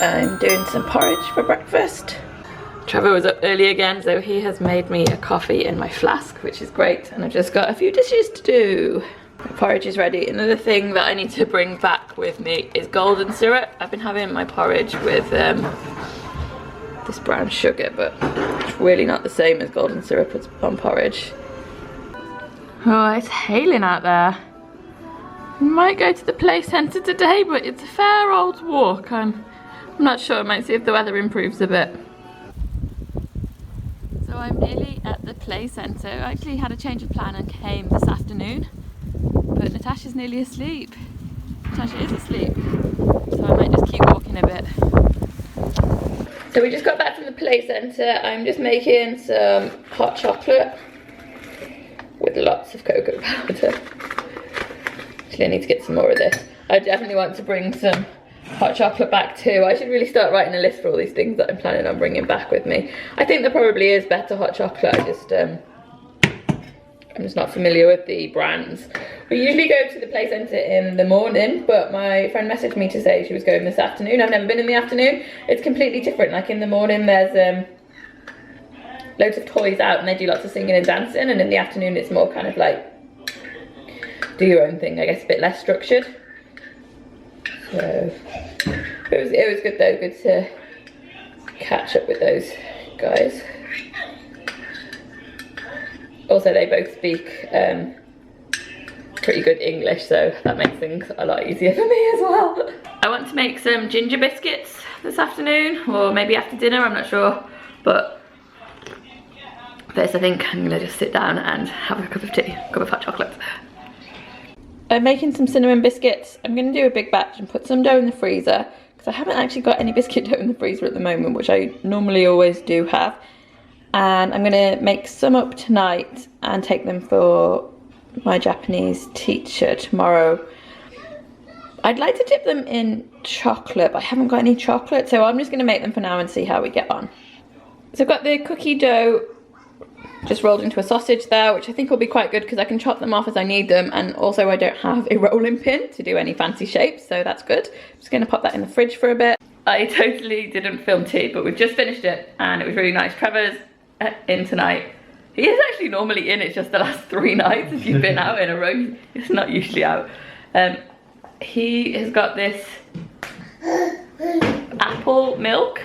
I'm doing some porridge for breakfast. Trevor was up early again, so he has made me a coffee in my flask, which is great, and I've just got a few dishes to do. My porridge is ready. Another thing that I need to bring back with me is golden syrup. I've been having my porridge with this brown sugar, but it's really not the same as golden syrup on porridge. Oh, it's hailing out there. We might go to the play centre today, but it's a fair old walk. I'm not sure. I might see if the weather improves a bit. So I'm nearly at the play centre. I actually had a change of plan and came this afternoon, but Natasha's nearly asleep. Natasha is asleep, so I might just keep walking a bit. So we just got back from the play centre. I'm just making some hot chocolate with lots of cocoa powder. Actually, I need to get some more of this. I definitely want to bring some hot chocolate back too. I should really start writing a list for all these things that I'm planning on bringing back with me. I think there probably is better hot chocolate. I'm just not familiar with the brands. We usually go to the play centre in the morning, but my friend messaged me to say she was going this afternoon. I've never been in the afternoon. It's completely different. Like in the morning there's loads of toys out and they do lots of singing and dancing, and in the afternoon it's more kind of like do your own thing, I guess, a bit less structured. So it was good though, good to catch up with those guys. Also, they both speak pretty good English, so that makes things a lot easier for me as well. I want to make some ginger biscuits this afternoon, or maybe after dinner, I'm not sure. But first I think I'm gonna just sit down and have a cup of tea, a cup of hot chocolate. I'm making some cinnamon biscuits. I'm going to do a big batch and put some dough in the freezer, because I haven't actually got any biscuit dough in the freezer at the moment, which I normally always do have. And I'm going to make some up tonight and take them for my Japanese teacher tomorrow. I'd like to dip them in chocolate, but I haven't got any chocolate, so I'm just going to make them for now and see how we get on. So I've got the cookie dough just rolled into a sausage there, which I think will be quite good because I can chop them off as I need them, and also I don't have a rolling pin to do any fancy shapes, so that's good. I'm just going to pop that in the fridge for a bit. I totally didn't film tea, but we've just finished it and it was really nice. Trevor's in tonight. He is actually normally in, it's just the last 3 nights if you've been out in a row. It's not usually out. He has got this apple milk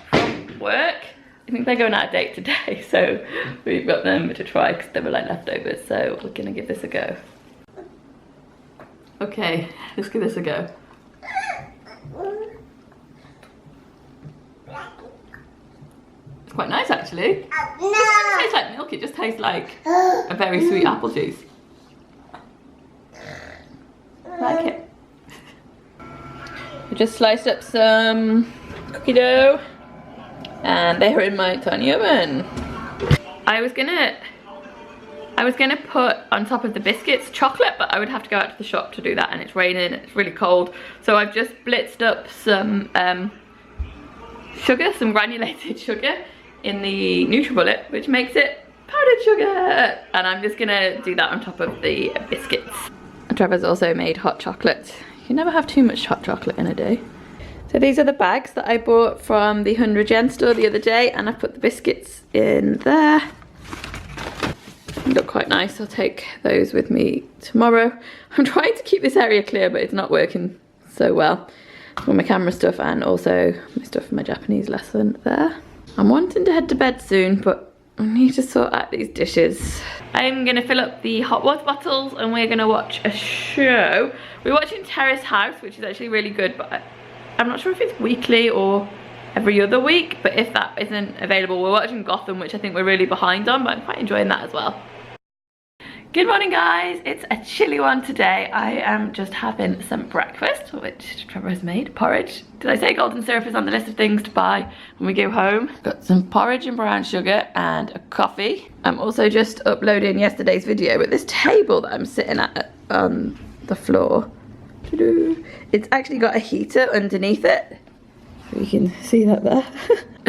from work. I think they're going out of date today, so we've got them to try because they were like leftovers, so we're gonna give this a go. Okay, let's give this a go. It's quite nice actually. It doesn't taste like milk, it just tastes like a very sweet apple juice. Like it. We just sliced up some cookie dough, and they're in my tiny oven. I was gonna put on top of the biscuits chocolate, but I would have to go out to the shop to do that, and it's raining, it's really cold. So I've just blitzed up some sugar, some granulated sugar in the NutriBullet, which makes it powdered sugar. And I'm just gonna do that on top of the biscuits. Trevor's also made hot chocolate. You can never have too much hot chocolate in a day. So these are the bags that I bought from the 100 yen store the other day, and I've put the biscuits in there. They look quite nice. I'll take those with me tomorrow. I'm trying to keep this area clear, but it's not working so well. For my camera stuff and also my stuff for my Japanese lesson there. I'm wanting to head to bed soon, but I need to sort out these dishes. I'm gonna fill up the hot water bottles and we're gonna watch a show. We're watching Terrace House, which is actually really good, but I'm not sure if it's weekly or every other week, but if that isn't available, we're watching Gotham, which I think we're really behind on, but I'm quite enjoying that as well. Good morning guys, it's a chilly one today. I am just having some breakfast, which Trevor has made, porridge. Did I say golden syrup is on the list of things to buy when we go home? Got some porridge and brown sugar and a coffee. I'm also just uploading yesterday's video, but this table that I'm sitting at on the floor, it's actually got a heater underneath it. You can see that there.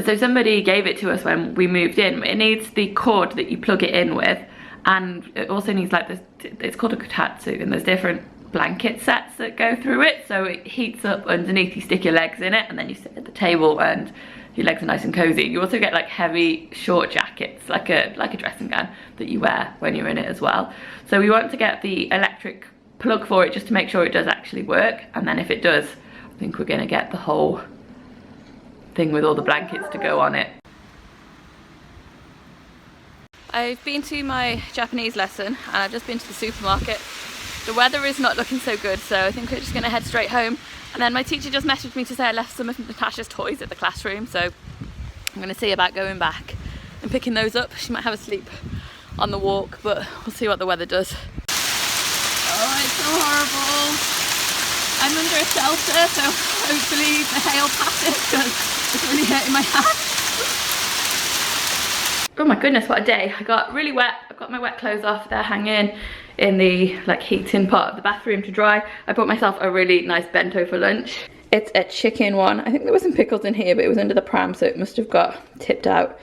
So somebody gave it to us when we moved in. It needs the cord that you plug it in with, and it also needs like this, it's called a kotatsu, and there's different blanket sets that go through it, so it heats up underneath. You stick your legs in it and then you sit at the table and your legs are nice and cozy. You also get like heavy short jackets, like a dressing gown that you wear when you're in it as well. So we want to get the electric plug for it just to make sure it does actually work, and then if it does, I think we're going to get the whole thing with all the blankets to go on it. I've been to my Japanese lesson and I've just been to the supermarket. The weather is not looking so good, so I think we're just going to head straight home. And then my teacher just messaged me to say I left some of Natasha's toys at the classroom, so I'm going to see about going back and picking those up. She might have a sleep on the walk, but we'll see what the weather does. Oh, it's so horrible. I'm under a shelter, so hopefully the hail passes because it's really hurting my hat. Oh my goodness, what a day. I got really wet. I've got my wet clothes off. They're hanging in the like heating part of the bathroom to dry. I bought myself a really nice bento for lunch. It's a chicken one. I think there was some pickles in here, but it was under the pram, so it must have got tipped out.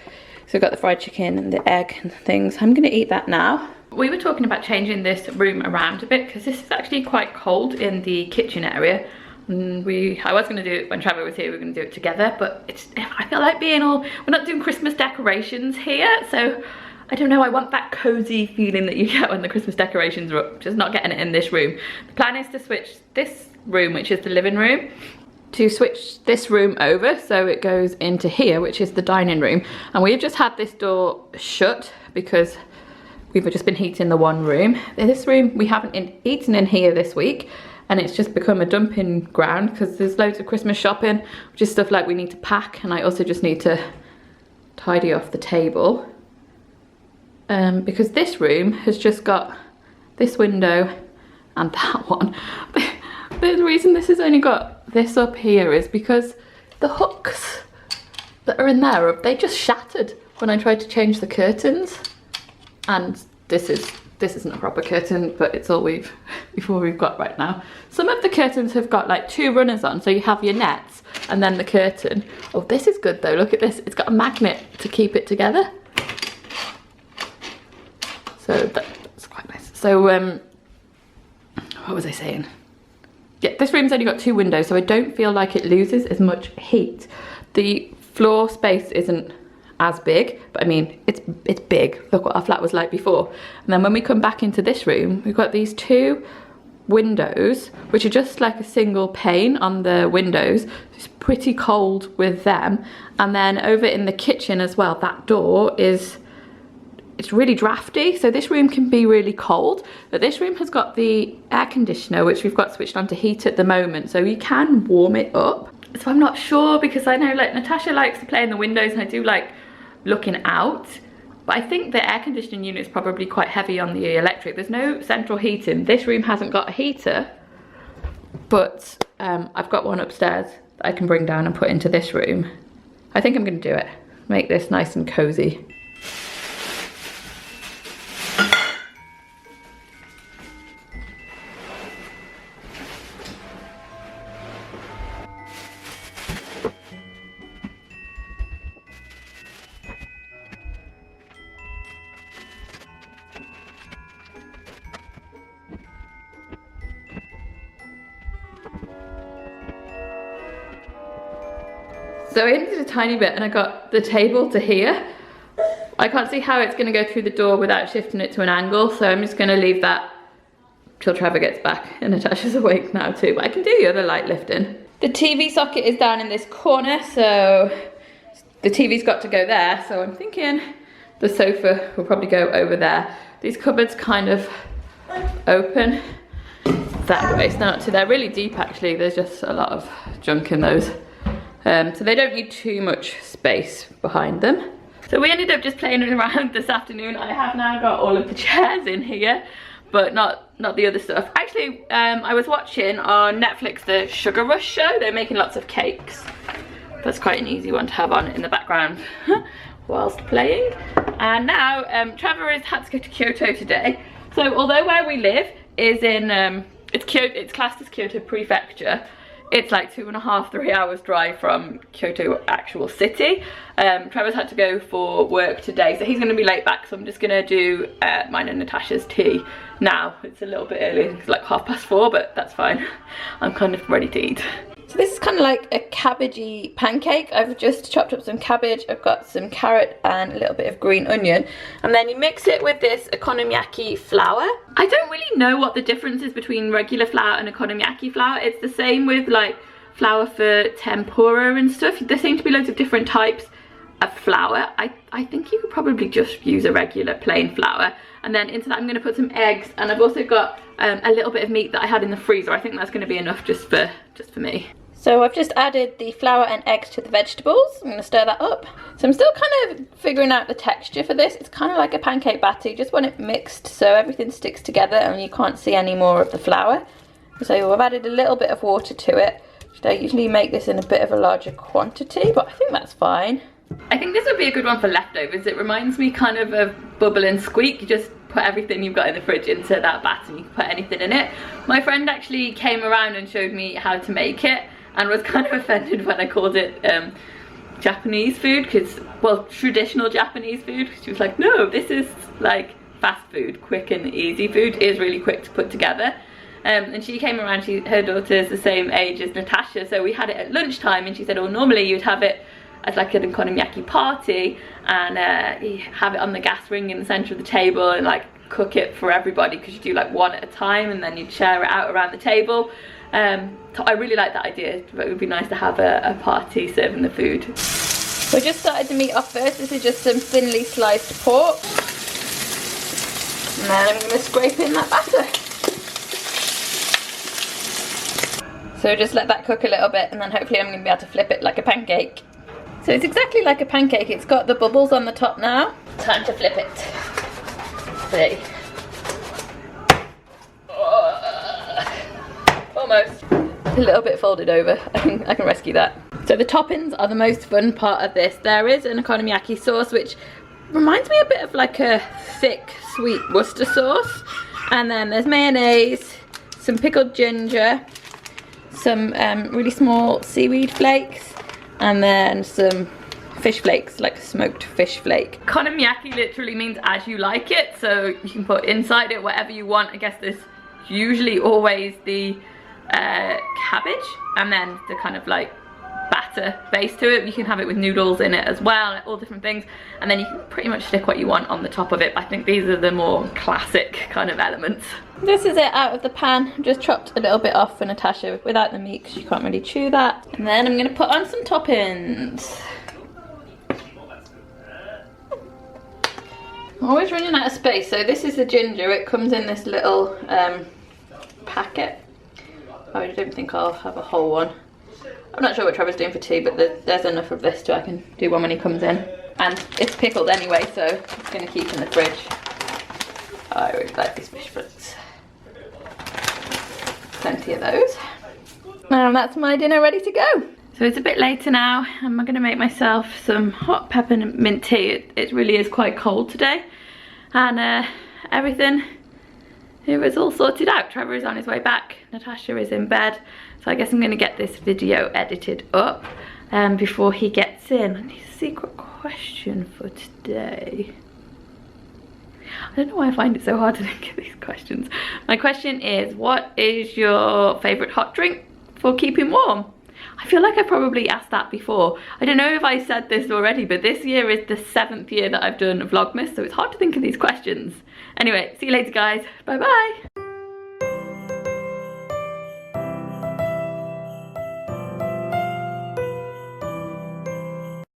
So we've got the fried chicken and the egg and things. I'm gonna eat that now. We were talking about changing this room around a bit because this is actually quite cold in the kitchen area. And I was going to do it when Trevor was here, we were going to do it together, but I feel like we're not doing Christmas decorations here, so I don't know, I want that cozy feeling that you get when the Christmas decorations are up, just not getting it in this room. The plan is to switch this room, which is the living room, to switch this room over so it goes into here, which is the dining room. And we've just had this door shut because we've just been heating the one room. This room, we haven't eaten in here this week, and it's just become a dumping ground because there's loads of Christmas shopping, which is stuff like we need to pack, and I also just need to tidy off the table. Because this room has just got this window and that one. The reason this has only got this up here is because the hooks that are in there, they just shattered when I tried to change the curtains. And this isn't a proper curtain, but it's all we've got right now. Some of the curtains have got like 2 runners on, so you have your nets and then the curtain. Oh, this is good though, look at this. It's got a magnet to keep it together. So that's quite nice. So, what was I saying? Yeah, this room's only got 2 windows, so I don't feel like it loses as much heat. The floor space isn't as big, but I mean, it's big. Look what our flat was like before. And then when we come back into this room, we've got these 2 windows, which are just like a single pane on the windows. It's pretty cold with them. And then over in the kitchen as well, that door it's really drafty, so this room can be really cold, but this room has got the air conditioner, which we've got switched on to heat at the moment, so you can warm it up. So I'm not sure, because I know like Natasha likes to play in the windows and I do like looking out, but I think the air conditioning unit is probably quite heavy on the electric. There's no central heating. This room hasn't got a heater, but I've got one upstairs that I can bring down and put into this room. I think I'm going to do it, make this nice and cozy. So I only did a tiny bit and I got the table to here. I can't see how it's going to go through the door without shifting it to an angle, so I'm just going to leave that till Trevor gets back, and Natasha's awake now too, but I can do the other light lifting. The TV socket is down in this corner, so the TV's got to go there, so I'm thinking the sofa will probably go over there. These cupboards kind of open that way, so they're really deep actually. There's just a lot of junk in those. So they don't need too much space behind them. So we ended up just playing around this afternoon. I have now got all of the chairs in here, but not the other stuff. Actually, I was watching on Netflix the Sugar Rush show. They're making lots of cakes. That's quite an easy one to have on in the background whilst playing. And now Trevor has had to go to Kyoto today. So although where we live is in, it's classed as Kyoto Prefecture, it's like 2.5–3 hours drive from Kyoto actual city. Trevor's had to go for work today, so he's going to be late back, so I'm just going to do mine and Natasha's tea now. It's a little bit early, it's like 4:30, but that's fine. I'm kind of ready to eat. So this is kind of like a cabbagey pancake. I've just chopped up some cabbage, I've got some carrot and a little bit of green onion. And then you mix it with this okonomiyaki flour. I don't really know what the difference is between regular flour and okonomiyaki flour. It's the same with like flour for tempura and stuff. There seem to be loads of different types of flour. I think you could probably just use a regular plain flour. And then into that I'm going to put some eggs, and I've also got a little bit of meat that I had in the freezer. I think that's going to be enough just for me. So I've just added the flour and eggs to the vegetables. I'm going to stir that up. So I'm still kind of figuring out the texture for this. It's kind of like a pancake batter. You just want it mixed so everything sticks together and you can't see any more of the flour. So I've added a little bit of water to it. I usually make this in a bit of a larger quantity, but I think that's fine. I think this would be a good one for leftovers. It reminds me kind of Bubble and Squeak. You just put everything you've got in the fridge into that batter and you can put anything in it. My friend actually came around and showed me how to make it and was kind of offended when I called it Japanese food, because, well, traditional Japanese food. She was like, no, this is like fast food, quick and easy food. It is really quick to put together. And she came around, her daughter's the same age as Natasha, so we had it at lunchtime, and she said, oh, normally you'd have it as like an okonomiyaki party, and you have it on the gas ring in the center of the table and like cook it for everybody, because you do like one at a time and then you'd share it out around the table. So I really like that idea, but it would be nice to have a party serving the food. So I just started the meat off first. This is just some thinly sliced pork, and then I'm going to scrape in that batter. So just let that cook a little bit, and then hopefully I'm going to be able to flip it like a pancake. So it's exactly like a pancake. It's got the bubbles on the top now. Time to flip it. See. Almost. A little bit folded over. I can rescue that. So the toppings are the most fun part of this. There is an okonomiyaki sauce, which reminds me a bit of like a thick, sweet Worcester sauce. And then there's mayonnaise, some pickled ginger, some really small seaweed flakes, and then some fish flakes, like smoked fish flake. Okonomiyaki literally means as you like it, so you can put inside it whatever you want. I guess there's usually always the cabbage and then the kind of like batter base to it. You can have it with noodles in it as well, all different things, and then you can pretty much stick what you want on the top of it. I think these are the more classic kind of elements. This is it out of the pan. Just chopped a little bit off for Natasha without the meat because she can't really chew that. And then I'm going to put on some toppings. I'm always running out of space. So this is the ginger. It comes in this little packet. I don't think I'll have a whole one. I'm not sure what Trevor's doing for tea, but there's enough of this so I can do one when he comes in. And it's pickled anyway, so it's going to keep in the fridge. I really like these fish flakes. Plenty of those. And that's my dinner ready to go. So it's a bit later now. I'm going to make myself some hot peppermint tea. It really is quite cold today. And everything, it was all sorted out. Trevor is on his way back. Natasha is in bed. So I guess I'm going to get this video edited up before he gets in. And his secret question for today. I don't know why I find it so hard to think of these questions. My question is, what is your favourite hot drink for keeping warm? I feel like I probably asked that before. I don't know if I said this already, but this year is the 7th year that I've done Vlogmas, so it's hard to think of these questions. Anyway, see you later guys. Bye bye.